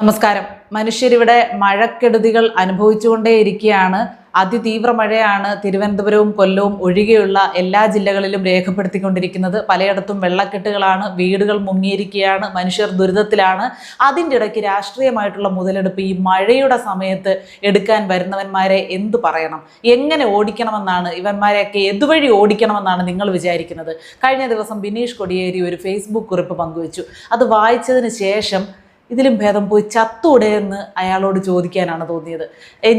നമസ്കാരം. മനുഷ്യരിവിടെ മഴക്കെടുതികൾ അനുഭവിച്ചുകൊണ്ടേയിരിക്കുകയാണ്. അതിതീവ്ര മഴയാണ് തിരുവനന്തപുരവും കൊല്ലവും ഒഴികെയുള്ള എല്ലാ ജില്ലകളിലും രേഖപ്പെടുത്തിക്കൊണ്ടിരിക്കുന്നത്. പലയിടത്തും വെള്ളക്കെട്ടുകളാണ്, വീടുകൾ മുങ്ങിയിരിക്കുകയാണ്, മനുഷ്യർ ദുരിതത്തിലാണ്. അതിൻ്റെ ഇടയ്ക്ക് രാഷ്ട്രീയമായിട്ടുള്ള മുതലെടുപ്പ് ഈ മഴയുടെ സമയത്ത് എടുക്കാൻ വരുന്നവന്മാരെ എന്തു പറയണം, എങ്ങനെ ഓടിക്കണമെന്നാണ്, ഇവന്മാരെയൊക്കെ എതുവഴി ഓടിക്കണമെന്നാണ് നിങ്ങൾ വിചാരിക്കുന്നത്? കഴിഞ്ഞ ദിവസം ബിനീഷ് കൊടിയേരി ഒരു ഫേസ്ബുക്ക് കുറിപ്പ് പങ്കുവച്ചു. അത് വായിച്ചതിന് ശേഷം ഇതിലും ഭേദം പോയി ചത്തൂടെയെന്ന് അയാളോട് ചോദിക്കാനാണ് തോന്നിയത്.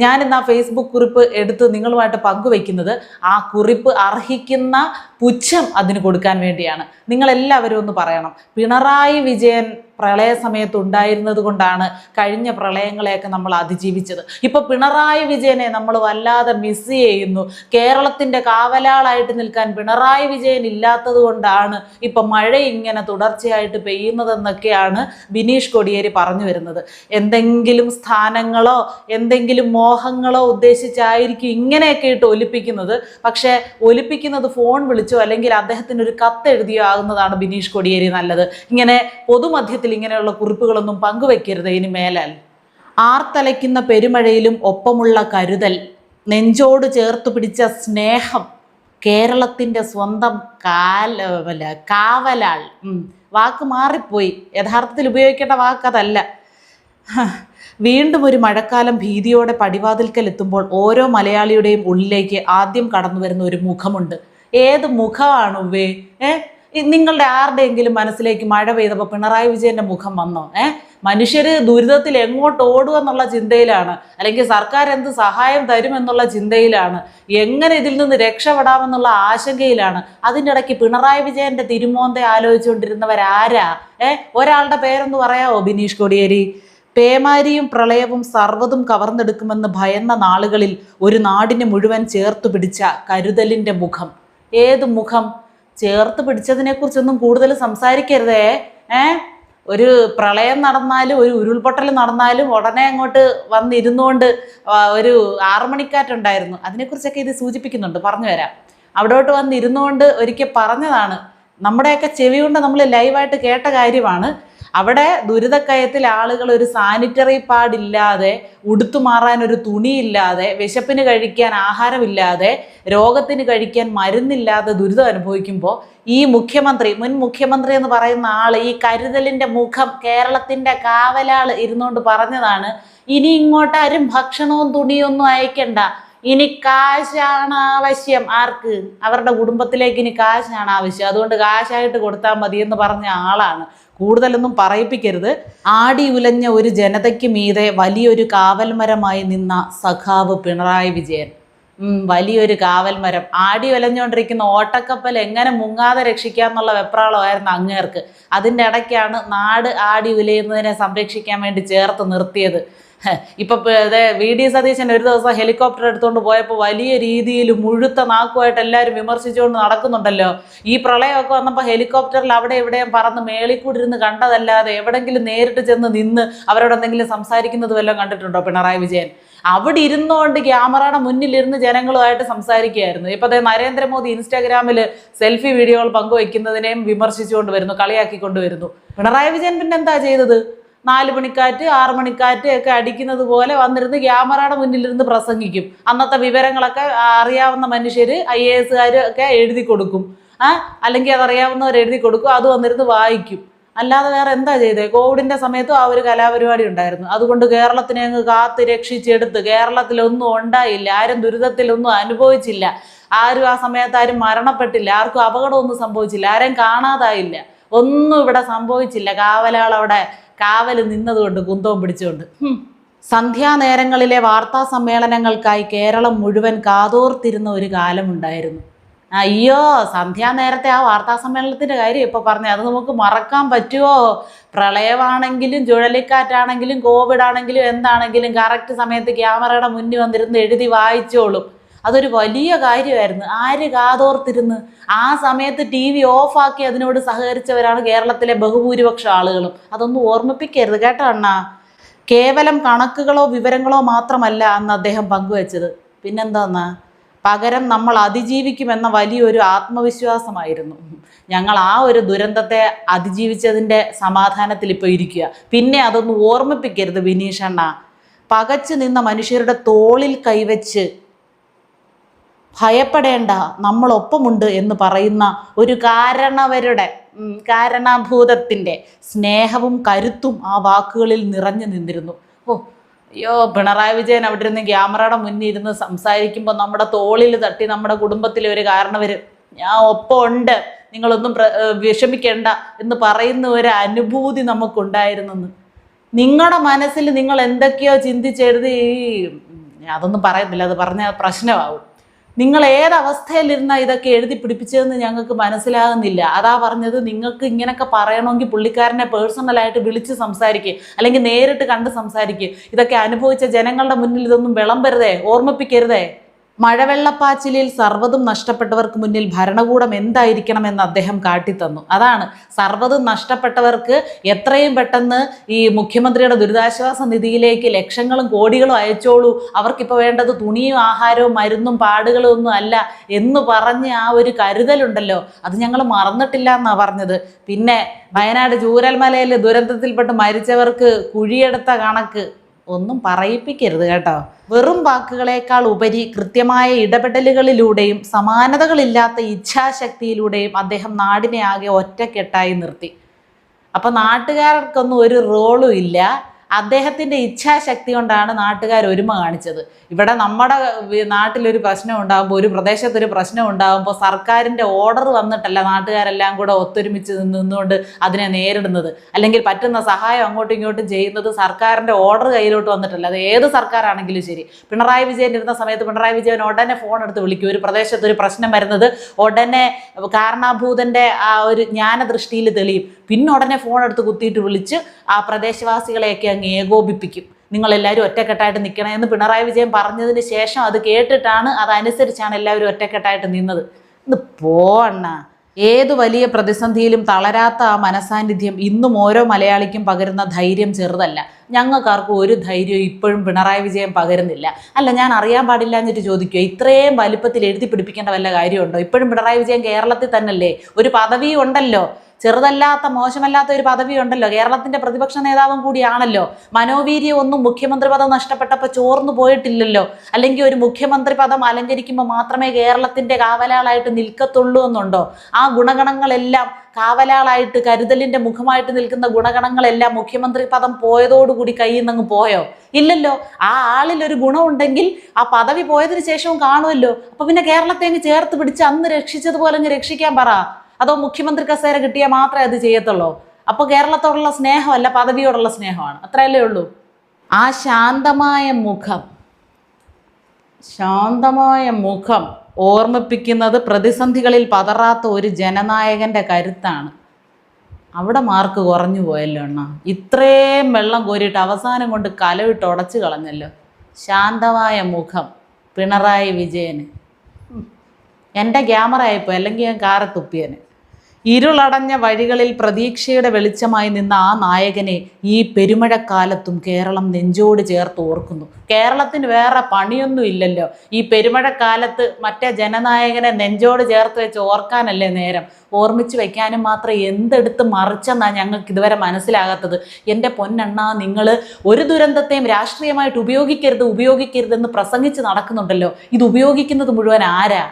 ഞാനിന്ന് ആ ഫേസ്ബുക്ക് കുറിപ്പ് എടുത്ത് നിങ്ങളുമായിട്ട് പങ്കുവയ്ക്കുന്നത് ആ കുറിപ്പ് അർഹിക്കുന്ന പുച്ഛം അതിന് കൊടുക്കാൻ വേണ്ടിയാണ്. നിങ്ങളെല്ലാവരും ഒന്ന് പറയണം, പിണറായി വിജയൻ പ്രളയ സമയത്ത് ഉണ്ടായിരുന്നത് കൊണ്ടാണ് കഴിഞ്ഞ പ്രളയങ്ങളെയൊക്കെ നമ്മൾ അതിജീവിച്ചത്. ഇപ്പൊ പിണറായി വിജയനെ നമ്മൾ വല്ലാതെ മിസ് ചെയ്യുന്നു. കേരളത്തിന്റെ കാവലാളായിട്ട് നിൽക്കാൻ പിണറായി വിജയൻ ഇല്ലാത്തത് കൊണ്ടാണ് ഇപ്പൊ മഴ ഇങ്ങനെ തുടർച്ചയായിട്ട് പെയ്യുന്നതെന്നൊക്കെയാണ് ബിനീഷ് കൊടിയേരി പറഞ്ഞു വരുന്നത്. എന്തെങ്കിലും സ്ഥാനങ്ങളോ എന്തെങ്കിലും മോഹങ്ങളോ ഉദ്ദേശിച്ചായിരിക്കും ഇങ്ങനെയൊക്കെ ഇട്ട് ഒലിപ്പിക്കുന്നത്. പക്ഷെ ഒലിപ്പിക്കുന്നത് ഫോൺ വിളിച്ചോ അല്ലെങ്കിൽ അദ്ദേഹത്തിന് ഒരു കത്തെഴുതിയോ ആകുന്നതാണ് ബിനീഷ് കൊടിയേരി നല്ലത്. ഇങ്ങനെ പൊതുമധ്യത്തിൽ ഇങ്ങനെയുള്ള കുറിപ്പുകളൊന്നും പങ്കുവെക്കരുത് ഇനി മേലാൽ. ആർത്തലയ്ക്കുന്ന പെരുമഴയിലും ഒപ്പമുള്ള കരുതൽ, നെഞ്ചോട് ചേർത്ത് പിടിച്ച സ്നേഹം, കേരളത്തിൻ്റെ സ്വന്തം കാവലാൾ. വാക്ക് മാറിപ്പോയി, യഥാർത്ഥത്തിൽ ഉപയോഗിക്കേണ്ട വാക്കതല്ല. വീണ്ടും ഒരു മഴക്കാലം ഭീതിയോടെ പടിവാതിൽക്കൽ എത്തുമ്പോൾ ഓരോ മലയാളിയുടെയും ഉള്ളിലേക്ക് ആദ്യം കടന്നു വരുന്ന ഒരു മുഖമുണ്ട്. ഏത് മുഖമാണ് ഉവ്വേ? നിങ്ങളുടെ ആരുടെയെങ്കിലും മനസ്സിലേക്ക് മഴ പെയ്തപ്പോൾ പിണറായി വിജയന്റെ മുഖം വന്നോ? മനുഷ്യര് ദുരിതത്തിൽ എങ്ങോട്ട് ഓടുമെന്നുള്ള ചിന്തയിലാണ്, അല്ലെങ്കിൽ സർക്കാർ എന്ത് സഹായം തരുമെന്നുള്ള ചിന്തയിലാണ്, എങ്ങനെ ഇതിൽ നിന്ന് രക്ഷപ്പെടാമെന്നുള്ള ആശങ്കയിലാണ്. അതിൻ്റെ ഇടയ്ക്ക് പിണറായി വിജയന്റെ തിരുമോന്തെ ആലോചിച്ചുകൊണ്ടിരുന്നവരാരാ? ഒരാളുടെ പേരൊന്ന് പറയാവോ? ബിനീഷ് കൊടിയേരി. പേമാരിയും പ്രളയവും സർവ്വതും കവർന്നെടുക്കുമെന്ന് ഭയന്ന നാളുകളിൽ ഒരു നാടിനെ മുഴുവൻ ചേർത്തു പിടിച്ച കരുതലിന്റെ മുഖം. ഏത് മുഖം? ചേർത്ത് പിടിച്ചതിനെ കുറിച്ചൊന്നും കൂടുതൽ സംസാരിക്കരുതേ. ഒരു പ്രളയം നടന്നാലും ഒരു ഉരുൾപൊട്ടൽ നടന്നാലും ഉടനെ അങ്ങോട്ട് വന്നിരുന്നുകൊണ്ട് ഒരു 6 മണിക്കാറ്റുണ്ടായിരുന്നു, അതിനെക്കുറിച്ചൊക്കെ ഇത് സൂചിപ്പിക്കുന്നുണ്ട്, പറഞ്ഞു തരാം. അവിടോട്ട് വന്നിരുന്നുകൊണ്ട് ഒരിക്കൽ പറഞ്ഞതാണ്, നമ്മുടെയൊക്കെ ചെവി കൊണ്ട് നമ്മൾ ലൈവായിട്ട് കേട്ട കാര്യമാണ്. അവിടെ ദുരിതക്കയത്തിൽ ആളുകൾ ഒരു സാനിറ്ററി പാഡില്ലാതെ, ഉടുത്തുമാറാൻ ഒരു തുണിയില്ലാതെ, വിശപ്പിന് കഴിക്കാൻ ആഹാരമില്ലാതെ, രോഗത്തിന് കഴിക്കാൻ മരുന്നില്ലാതെ ദുരിതം അനുഭവിക്കുമ്പോൾ ഈ മുഖ്യമന്ത്രി, മുൻ മുഖ്യമന്ത്രി എന്ന് പറയുന്ന ആൾ, ഈ കരുതലിൻ്റെ മുഖം, കേരളത്തിൻ്റെ കാവലാൾ ഇരുന്നുകൊണ്ട് പറഞ്ഞതാണ്, ഇനി ഇങ്ങോട്ട് ആരും ഭക്ഷണവും തുണിയൊന്നും അയക്കണ്ട, ഇനി കാശാണ് ആവശ്യം. ആർക്ക്? അവരുടെ കുടുംബത്തിലേക്ക് ഇനി കാശാണ് ആവശ്യം, അതുകൊണ്ട് കാശായിട്ട് കൊടുത്താൽ മതി എന്ന് പറഞ്ഞ ആളാണ്. കൂടുതലൊന്നും പറയിപ്പിക്കരുത്. ആടി ഉലഞ്ഞ ഒരു ജനതയ്ക്ക് മീതെ വലിയൊരു കാവൽമരമായി നിന്ന സഖാവ് പിണറായി വിജയൻ. വലിയൊരു കാവൽമരം. ആടി ഉലഞ്ഞുകൊണ്ടിരിക്കുന്ന ഓട്ടക്കപ്പൽ എങ്ങനെ മുങ്ങാതെ രക്ഷിക്കാന്നുള്ള വെപ്രാളമായിരുന്നു അങ്ങേർക്ക്. അതിൻ്റെ ഇടയ്ക്കാണ് നാട് ആടി ഉലയുന്നതിനെ സംരക്ഷിക്കാൻ വേണ്ടി ചേർത്ത് നിർത്തിയത്. ഇപ്പൊ VD സതീശൻ ഒരു ദിവസം ഹെലികോപ്റ്റർ എടുത്തുകൊണ്ട് പോയപ്പോൾ വലിയ രീതിയിൽ മുഴുത്ത നാക്കുമായിട്ട് എല്ലാവരും വിമർശിച്ചുകൊണ്ട് നടക്കുന്നുണ്ടല്ലോ. ഈ പ്രളയമൊക്കെ വന്നപ്പോൾ ഹെലികോപ്റ്ററിൽ അവിടെ എവിടെയും പറന്ന് മേളിക്കൂടിരുന്ന് കണ്ടതല്ലാതെ എവിടെങ്കിലും നേരിട്ട് ചെന്ന് നിന്ന് അവരോട് എന്തെങ്കിലും സംസാരിക്കുന്നത് വല്ലതും കണ്ടിട്ടുണ്ടോ പിണറായി വിജയൻ? അവിടെ ഇരുന്നുകൊണ്ട് ക്യാമറയുടെ മുന്നിലിരുന്ന് ജനങ്ങളുമായിട്ട് സംസാരിക്കുകയായിരുന്നു. ഇപ്പൊ നരേന്ദ്രമോദി ഇൻസ്റ്റാഗ്രാമിൽ സെൽഫി വീഡിയോകൾ പങ്കുവയ്ക്കുന്നതിനെയും വിമർശിച്ചുകൊണ്ട് വരുന്നു, കളിയാക്കിക്കൊണ്ട് വരുന്നു. പിണറായി വിജയൻ പിന്നെ എന്താ ചെയ്തത്? 4 മണിക്കാറ്റ് 6 മണിക്കാറ്റ് ഒക്കെ അടിക്കുന്നത് പോലെ വന്നിരുന്ന് ക്യാമറയുടെ മുന്നിലിരുന്ന് പ്രസംഗിക്കും. അന്നത്തെ വിവരങ്ങളൊക്കെ അറിയാവുന്ന മനുഷ്യർ, IAS ഒക്കെ എഴുതി കൊടുക്കും, അല്ലെങ്കിൽ അതറിയാവുന്നവർ എഴുതി കൊടുക്കും, അത് വന്നിരുന്ന് വായിക്കും. അല്ലാതെ വേറെ എന്താ ചെയ്തേ? കോവിഡിന്റെ സമയത്തും ആ ഒരു കലാപരിപാടി ഉണ്ടായിരുന്നു. അതുകൊണ്ട് കേരളത്തിനെ അങ്ങ് കാത്ത് രക്ഷിച്ചെടുത്ത്. കേരളത്തിലൊന്നും ഉണ്ടായില്ല, ആരും ദുരിതത്തിലൊന്നും അനുഭവിച്ചില്ല, ആരും ആ സമയത്ത് ആരും മരണപ്പെട്ടില്ല, ആർക്കും അപകടമൊന്നും സംഭവിച്ചില്ല, ആരെയും കാണാതായില്ല, ഒന്നും ഇവിടെ സംഭവിച്ചില്ല. കാവലാളവിടെ കാവൽ നിന്നതുകൊണ്ട്, കുന്തവും പിടിച്ചുകൊണ്ട്. സന്ധ്യാനേരങ്ങളിലെ വാർത്താ സമ്മേളനങ്ങൾക്കായി കേരളം മുഴുവൻ കാതോർത്തിരുന്ന ഒരു കാലമുണ്ടായിരുന്നു. അയ്യോ, സന്ധ്യാനേരത്തെ ആ വാർത്താ സമ്മേളനത്തിൻ്റെ കാര്യം ഇപ്പോൾ പറഞ്ഞു, അത് നമുക്ക് മറക്കാൻ പറ്റുമോ? പ്രളയമാണെങ്കിലും ചുഴലിക്കാറ്റാണെങ്കിലും കോവിഡ് ആണെങ്കിലും എന്താണെങ്കിലും കറക്റ്റ് സമയത്ത് ക്യാമറയുടെ മുന്നിൽ വന്നിരുന്ന് എഴുതി വായിച്ചോളും. അതൊരു വലിയ കാര്യമായിരുന്നു. ആര് കാതോർത്തിരുന്ന്? ആ സമയത്ത് TV ഓഫാക്കി അതിനോട് സഹകരിച്ചവരാണ് കേരളത്തിലെ ബഹുഭൂരിപക്ഷം ആളുകളും. അതൊന്നും ഓർമ്മിപ്പിക്കരുത് കേട്ടോ അണ്ണാ. കേവലം കണക്കുകളോ വിവരങ്ങളോ മാത്രമല്ല അന്ന് അദ്ദേഹം പങ്കുവെച്ചത്. പിന്നെന്താന്നാ, പകരം നമ്മൾ അതിജീവിക്കുമെന്ന വലിയൊരു ആത്മവിശ്വാസമായിരുന്നു. ഞങ്ങൾ ആ ഒരു ദുരന്തത്തെ അതിജീവിച്ചതിൻ്റെ സമാധാനത്തിൽ ഇപ്പോൾ ഇരിക്കുക. പിന്നെ അതൊന്ന് ഓർമ്മിപ്പിക്കരുത് ബിനീഷണ്ണ. പകച്ചു നിന്ന മനുഷ്യരുടെ തോളിൽ കൈവച്ച് ഭയപ്പെടേണ്ട, നമ്മളൊപ്പമുണ്ട് എന്ന് പറയുന്ന ഒരു കാരണഭൂതത്തിൻ്റെ സ്നേഹവും കരുത്തും ആ വാക്കുകളിൽ നിറഞ്ഞു നിന്നിരുന്നു. അയ്യോ, പിണറായി വിജയൻ അവിടെ ഇരുന്ന് ക്യാമറയുടെ മുന്നിൽ ഇരുന്ന് സംസാരിക്കുമ്പോൾ നമ്മുടെ തോളിൽ തട്ടി നമ്മുടെ കുടുംബത്തിലെ ഒരു കാരണവര് ഞാൻ ഒപ്പം ഉണ്ട്, നിങ്ങളൊന്നും വിഷമിക്കേണ്ട എന്ന് പറയുന്ന ഒരു അനുഭൂതി നമുക്കുണ്ടായിരുന്നെന്ന്. നിങ്ങളുടെ മനസ്സിൽ നിങ്ങൾ എന്തൊക്കെയോ ചിന്തിച്ചെഴുതി, അതൊന്നും പറയുന്നില്ല, അത് പറഞ്ഞ പ്രശ്നമാവും. നിങ്ങൾ ഏതവസ്ഥയിലിരുന്നാൽ ഇതൊക്കെ എഴുതി പിടിപ്പിച്ചതെന്ന് ഞങ്ങൾക്ക് മനസ്സിലാകുന്നില്ല. അതാ പറഞ്ഞത്, നിങ്ങൾക്ക് ഇങ്ങനെയൊക്കെ പറയണമെങ്കിൽ പുള്ളിക്കാരനെ പേഴ്സണലായിട്ട് വിളിച്ച് സംസാരിക്കുക, അല്ലെങ്കിൽ നേരിട്ട് കണ്ട് സംസാരിക്കുക. ഇതൊക്കെ അനുഭവിച്ച ജനങ്ങളുടെ മുന്നിൽ ഇതൊന്നും വിളമ്പരുതേ, ഓർമ്മിപ്പിക്കരുതേ. മഴവെള്ളപ്പാച്ചിലിൽ സർവ്വതും നഷ്ടപ്പെട്ടവർക്ക് മുന്നിൽ ഭരണകൂടം എന്തായിരിക്കണമെന്ന് അദ്ദേഹം കാട്ടിത്തന്നു. അതാണ്, സർവ്വതും നഷ്ടപ്പെട്ടവർക്ക് എത്രയും പെട്ടെന്ന് ഈ മുഖ്യമന്ത്രിയുടെ ദുരിതാശ്വാസ നിധിയിലേക്ക് ലക്ഷങ്ങളും കോടികളും അയച്ചോളൂ, അവർക്കിപ്പോൾ വേണ്ടത് തുണിയും ആഹാരവും മരുന്നും പാടുകളും ഒന്നും അല്ല എന്ന് പറഞ്ഞ് ആ ഒരു കരുതലുണ്ടല്ലോ, അത് ഞങ്ങൾ മറന്നിട്ടില്ല എന്നാണ് പറഞ്ഞത്. പിന്നെ വയനാട് ചൂരൽമലയിൽ ദുരന്തത്തിൽപ്പെട്ട് മരിച്ചവർക്ക് കുഴിയെടുത്ത കണക്ക് ഒന്നും പറയിപ്പിക്കരുത് കേട്ടോ. വെറും വാക്കുകളേക്കാൾ ഉപരി കൃത്യമായ ഇടപെടലുകളിലൂടെയും സമാനതകളില്ലാത്ത ഇച്ഛാശക്തിയിലൂടെയും അദ്ദേഹം നാടിനെ ആകെ ഒറ്റക്കെട്ടായി നിർത്തി. അപ്പം നാട്ടുകാർക്കൊന്നും ഒരു റോളും ഇല്ല. അദ്ദേഹത്തിൻ്റെ ഇച്ഛാശക്തി കൊണ്ടാണ് നാട്ടുകാർ ഒരുമ കാണിച്ചത്. ഇവിടെ നമ്മുടെ നാട്ടിലൊരു പ്രശ്നം ഉണ്ടാകുമ്പോൾ, ഒരു പ്രദേശത്തൊരു പ്രശ്നം ഉണ്ടാകുമ്പോൾ സർക്കാരിൻ്റെ ഓർഡർ വന്നിട്ടല്ല നാട്ടുകാരെല്ലാം കൂടെ ഒത്തൊരുമിച്ച് നിന്നുകൊണ്ട് അതിനെ നേരിടുന്നത്, അല്ലെങ്കിൽ പറ്റുന്ന സഹായം അങ്ങോട്ടും ഇങ്ങോട്ടും ചെയ്യുന്നത് സർക്കാരിൻ്റെ ഓർഡർ കയ്യിലോട്ട് വന്നിട്ടല്ല. അത് ഏത് സർക്കാരാണെങ്കിലും ശരി. പിണറായി വിജയൻ ഇരുന്ന സമയത്ത് പിണറായി വിജയൻ ഉടനെ ഫോൺ എടുത്ത് വിളിക്കും. ഒരു പ്രദേശത്തൊരു പ്രശ്നം വരുന്നത് ഉടനെ കാരണഭൂതൻ്റെ ആ ഒരു ജ്ഞാനദൃഷ്ടിയിൽ തെളിയും. പിന്നെ ഉടനെ ഫോൺ എടുത്ത് കുത്തിയിട്ട് വിളിച്ച് ആ പ്രദേശവാസികളെയൊക്കെ അങ്ങ് ഏകോപിപ്പിക്കും. നിങ്ങളെല്ലാവരും ഒറ്റക്കെട്ടായിട്ട് നിൽക്കണമെന്ന് പിണറായി വിജയൻ പറഞ്ഞതിന് ശേഷം അത് കേട്ടിട്ടാണ്, അതനുസരിച്ചാണ് എല്ലാവരും ഒറ്റക്കെട്ടായിട്ട് നിന്നത്. ഇത് പോവണ്ണ. ഏതു വലിയ പ്രതിസന്ധിയിലും തളരാത്ത ആ മനസാന്നിധ്യം ഇന്നും ഓരോ മലയാളിക്കും പകരുന്ന ധൈര്യം ചെറുതല്ല. ഞങ്ങൾക്കാർക്കും ഒരു ധൈര്യവും ഇപ്പോഴും പിണറായി വിജയൻ പകരുന്നില്ല. അല്ല, ഞാൻ അറിയാൻ പാടില്ല എന്നിട്ട് ചോദിക്കുക, ഇത്രയും വലിപ്പത്തിൽ എഴുതി പിടിപ്പിക്കേണ്ട വല്ല കാര്യമുണ്ടോ? ഇപ്പോഴും പിണറായി വിജയൻ കേരളത്തിൽ തന്നെയല്ലേ? ഒരു പദവി ഉണ്ടല്ലോ, ചെറുതല്ലാത്ത മോശമല്ലാത്ത ഒരു പദവി ഉണ്ടല്ലോ, കേരളത്തിന്റെ പ്രതിപക്ഷ നേതാവും കൂടിയാണല്ലോ. മനോവീര്യം ഒന്നും മുഖ്യമന്ത്രി പദം നഷ്ടപ്പെട്ടപ്പോൾ ചോർന്നു പോയിട്ടില്ലല്ലോ. അല്ലെങ്കിൽ ഒരു മുഖ്യമന്ത്രി പദം അലങ്കരിക്കുമ്പോൾ മാത്രമേ കേരളത്തിന്റെ കാവലാളായിട്ട് നിൽക്കത്തുള്ളൂ എന്നുണ്ടോ? ആ ഗുണഗണങ്ങളെല്ലാം, കാവലാളായിട്ട് കരുതലിന്റെ മുഖമായിട്ട് നിൽക്കുന്ന ഗുണഗണങ്ങളെല്ലാം മുഖ്യമന്ത്രി പദം പോയതോടുകൂടി കയ്യിൽ നിന്നങ്ങ് പോയോ? ഇല്ലല്ലോ. ആ ആളിൽ ഒരു ഗുണമുണ്ടെങ്കിൽ ആ പദവി പോയതിനു ശേഷവും കാണുമല്ലോ. അപ്പൊ പിന്നെ കേരളത്തെ അങ്ങ് ചേർത്ത് പിടിച്ച് അന്ന് രക്ഷിച്ചതുപോലെ അങ്ങ് രക്ഷിക്കാൻ പറ. അതോ മുഖ്യമന്ത്രി കസേര കിട്ടിയാൽ മാത്രമേ അത് ചെയ്യത്തുള്ളൂ? അപ്പോൾ കേരളത്തോടുള്ള സ്നേഹമല്ല, പദവിയോടുള്ള സ്നേഹമാണ്. അത്രയല്ലേ ഉള്ളൂ. ആ ശാന്തമായ മുഖം ഓർമ്മിപ്പിക്കുന്നത് പ്രതിസന്ധികളിൽ പതറാത്ത ഒരു ജനനായകന്റെ കരുത്താണ്. അവിടെ മാർക്ക് കുറഞ്ഞു പോയല്ലോ അണ്ണ. ഇത്രയും വെള്ളം കോരിയിട്ട് അവസാനം കൊണ്ട് കലവിട്ട് ഉടച്ചു കളഞ്ഞല്ലോ. ശാന്തമായ മുഖം പിണറായി വിജയന്. എൻ്റെ ക്യാമറ ആയിപ്പോയി, അല്ലെങ്കിൽ ഞാൻ കാറെ തുപ്പിയന്. ഇരുളടഞ്ഞ വഴികളിൽ പ്രതീക്ഷയുടെ വെളിച്ചമായി നിന്ന ആ നായകനെ ഈ പെരുമഴക്കാലത്തും കേരളം നെഞ്ചോട് ചേർത്ത് ഓർക്കുന്നു. കേരളത്തിന് വേറെ പണിയൊന്നും ഇല്ലല്ലോ. ഈ പെരുമഴക്കാലത്ത് മറ്റേ ജനനായകനെ നെഞ്ചോട് ചേർത്ത് വെച്ച് ഓർക്കാനല്ലേ നേരം. ഓർമ്മിച്ച് വയ്ക്കാനും മാത്രം എന്തെടുത്ത് മറിച്ചെന്നാണ് ഞങ്ങൾക്ക് ഇതുവരെ മനസ്സിലാകാത്തത്. എൻ്റെ പൊന്നെണ്ണ, നിങ്ങൾ ഒരു ദുരന്തത്തെയും രാഷ്ട്രീയമായിട്ട് ഉപയോഗിക്കരുതെന്ന് പ്രസംഗിച്ച് നടക്കുന്നുണ്ടല്ലോ. ഇത് ഉപയോഗിക്കുന്നത് മുഴുവൻ ആരാ?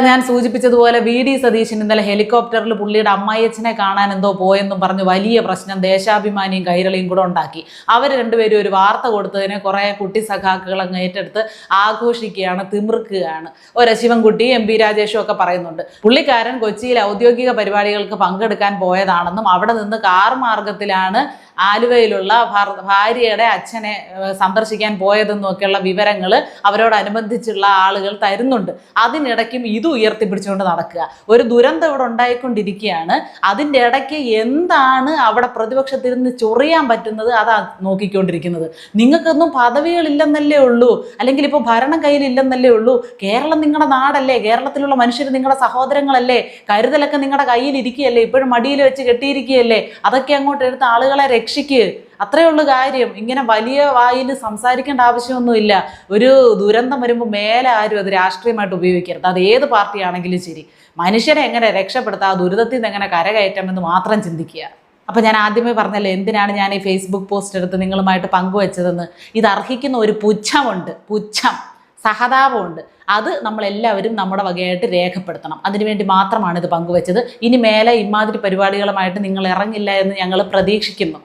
ഞാൻ സൂചിപ്പിച്ചതുപോലെ VD സതീശൻ ഇന്നലെ ഹെലികോപ്റ്ററിൽ പുള്ളിയുടെ അമ്മായിയച്ഛനെ കാണാൻ എന്തോ പോയെന്നും പറഞ്ഞു വലിയ പ്രശ്നം ദേശാഭിമാനിയും കൈരളിയും കൂടെ ഉണ്ടാക്കി. അവർ രണ്ടുപേരും ഒരു വാർത്ത കൊടുത്തതിനെ കുറേ കുട്ടി സഖാക്കൾ അങ്ങ് ഏറ്റെടുത്ത് ആഘോഷിക്കുകയാണ്, തിമിർക്കുകയാണ്. ശിവൻകുട്ടി, MP രാജേഷും ഒക്കെ പറയുന്നുണ്ട്. പുള്ളിക്കാരൻ കൊച്ചിയിൽ ഔദ്യോഗിക പരിപാടികൾക്ക് പങ്കെടുക്കാൻ പോയതാണെന്നും അവിടെ നിന്ന് കാർ മാർഗത്തിലാണ് ആലുവയിലുള്ള ഭാര്യയുടെ അച്ഛനെ സന്ദർശിക്കാൻ പോയതെന്നും ഒക്കെയുള്ള വിവരങ്ങൾ അവരോടനുബന്ധിച്ചുള്ള ആളുകൾ തരുന്നുണ്ട്. അതിനിടയ്ക്കും ഇത് ഉയർത്തിപ്പിടിച്ചുകൊണ്ട് നടക്കുക. ഒരു ദുരന്തം ഇവിടെ ഉണ്ടായിക്കൊണ്ടിരിക്കുകയാണ്. അതിൻ്റെ ഇടയ്ക്ക് എന്താണ് അവിടെ പ്രതിപക്ഷത്തിരുന്ന് ചൊറിയാൻ പറ്റുന്നത് അതാ നോക്കിക്കൊണ്ടിരിക്കുന്നത്. നിങ്ങൾക്കൊന്നും പദവികളില്ലെന്നല്ലേ ഉള്ളൂ, അല്ലെങ്കിൽ ഇപ്പോൾ ഭരണം കയ്യിലില്ലെന്നല്ലേ ഉള്ളൂ. കേരളം നിങ്ങളുടെ നാടല്ലേ, കേരളത്തിലുള്ള മനുഷ്യർ നിങ്ങളുടെ സഹോദരങ്ങളല്ലേ, കരുതലൊക്കെ നിങ്ങളുടെ കയ്യിൽ ഇരിക്കുകയല്ലേ, ഇപ്പോഴും മടിയിൽ വെച്ച് കെട്ടിയിരിക്കുകയല്ലേ. അതൊക്കെ അങ്ങോട്ട് എടുത്ത് ആളുകളെ രക്ഷിക്കുക. അത്രയേ ഉള്ളൂ കാര്യം. ഇങ്ങനെ വലിയ വായിൽ സംസാരിക്കേണ്ട ആവശ്യമൊന്നുമില്ല. ഒരു ദുരന്തം വരുമ്പോൾ മേലെ ആരും അത് രാഷ്ട്രീയമായിട്ട് ഉപയോഗിക്കരുത്. അത് ഏത് പാർട്ടിയാണെങ്കിലും ശരി. മനുഷ്യനെ എങ്ങനെ രക്ഷപ്പെടുത്താം, ആ ദുരിതത്തിൽ നിന്ന് എങ്ങനെ കരകയറ്റാമെന്ന് മാത്രം ചിന്തിക്കുക. അപ്പം ഞാൻ ആദ്യമേ പറഞ്ഞല്ലോ എന്തിനാണ് ഞാൻ ഈ ഫേസ്ബുക്ക് പോസ്റ്റ് എടുത്ത് നിങ്ങളുമായിട്ട് പങ്കുവച്ചതെന്ന്. ഇത് അർഹിക്കുന്ന ഒരു പുച്ഛമുണ്ട്, പുച്ഛം, സഹതാപമുണ്ട്. അത് നമ്മളെല്ലാവരും നമ്മുടെ വകയായിട്ട് രേഖപ്പെടുത്തണം. അതിനുവേണ്ടി മാത്രമാണ് ഇത് പങ്കുവച്ചത്. ഇനി മേലെ ഇമാതിരി പരിപാടികളുമായിട്ട് നിങ്ങൾ ഇറങ്ങില്ല എന്ന് ഞങ്ങൾ പ്രതീക്ഷിക്കുന്നു.